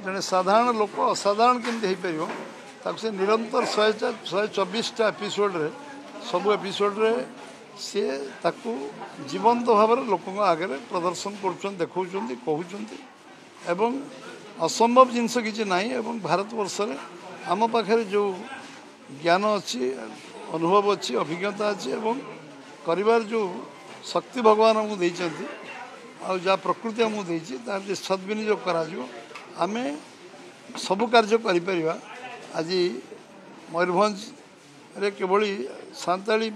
जड़े साधारण लोक असाधारण केमती हो पार ताक से निरंतर 124टा एपिसोड रे सब एपिसोड रे सी ताकू जीवंत भाव लोक आगे प्रदर्शन कर देखा कहते एवं असंभव जिनस किसी ना एवं भारत वर्ष आम पाखे जो ज्ञान अच्छी अनुभव अच्छी अभिज्ञता अच्छी एवं करिवार जो शक्ति भगवान आमको देइछन्ति आ जा प्रकृति आमको देइछि तार जे सद्विनियोग करा जो आमे सब कार्य करि परिबा। आज मयूरभंज रे केवल सांताली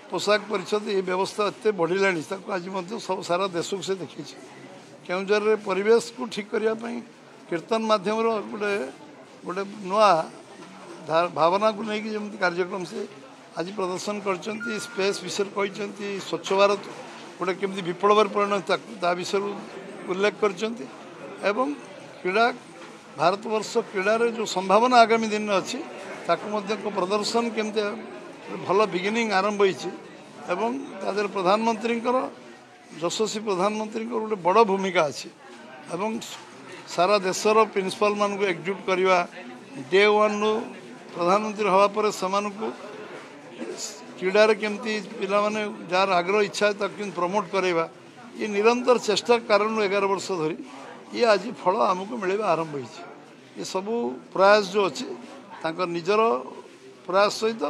पोशाक परिषद ये व्यवस्था एत बढ़िलानी आज सब सारा देश को से देखी केउंझर रे परिवेश को ठीक करने कीर्तन माध्यम गोटे गोटे नुआ भावना को लेकिन जमी कार्यक्रम से आज प्रदर्शन करछन्ति स्पेस विषय कहते स्वच्छ भारत गोटे केमती विप्लव परिणत ता विषय उल्लेख करछन्ति एवं क्रीड़ा भारतवर्ष क्रीडार जो संभावना आगामी दिन में अच्छी प्रदर्शन केमती भल बिगिनिंग आरंभ होती एवं तादर प्रधानमंत्री यशस्वी प्रधानमंत्री गोटे बड़ भूमिका अच्छी एवं सारा देशर प्रिंसिपल मान को एकजुट करवा डे वन प्रधानमंत्री हवा पर को क्रीडार केमती पिला माने जार आग्रह इच्छा है ताकि प्रमोट करवा ये निरंतर चेष्टा कारण 11 वर्ष धरी ये आज फल आमको मिलवा आरंभ होती ये सबू प्रयास जो अच्छी निजर प्रयास सहित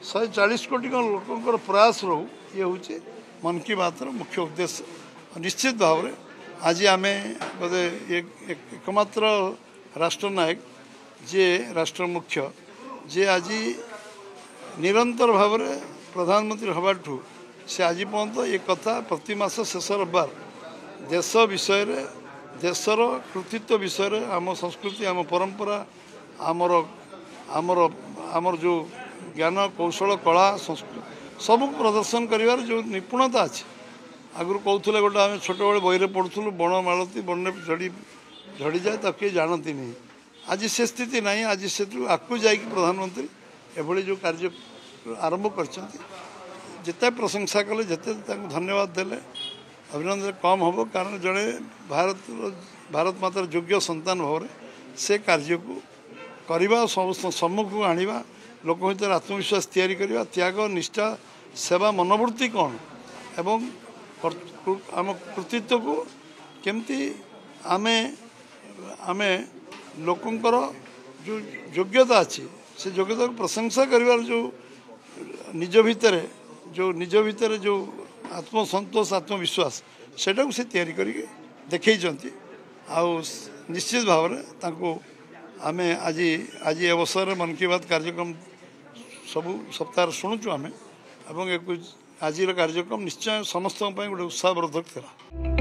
140 कोटी लोकर प्रयास रो ये हूँ मन की बात मुख्य उद्देश्य निश्चित भाव में आज आम बोधे एकमात्र राष्ट्रनायक जे राष्ट्र मुख्य जे आज निरंतर भाव में प्रधानमंत्री हवाठू से आज पर्यंत ये कथा प्रति मास शेष रविवार देश विषय देशर कृतित्व विषय आम संस्कृति आम परंपरा आमर आमर आमर जो ज्ञान कौशल कला संस्कृति सब प्रदर्शन कर जो निपुणता अच्छी आगु कहते गोटे आम छोट बड़े बही पढ़ुलु बण मालती बन झड़ी झड़ी जाए तो किए जानती नहीं आज से स्थिति ना आज से आकु जा प्रधानमंत्री एभली जो कार्य आरंभ करते प्रशंसा कले जिते धन्यवाद देले अभिनंदन कम हम कारण जड़े भारत मातार योग्य संतान भाव से कार्य को करवा सम्मुख को आनिबा लोक भर आत्मविश्वास तैयारी करवा त्याग निष्ठा सेवा मनोवृत्ति कौन एवं आम कृतित्व को केमती आमे आमे लोकंकर जो योग्यता अच्छी से योग्यता को प्रशंसा करिवार जो निज भितर जो आत्मसंतोष आत्मविश्वास सेटा को से तैयारी करके देखई निश्चित भाव में आमे आज अवसर मन की बात कार्यक्रम सबू सप्ताह शुणुचु आमे एवं आज कार्यक्रम निश्चय समस्त गोटे उत्साहवर्धक था।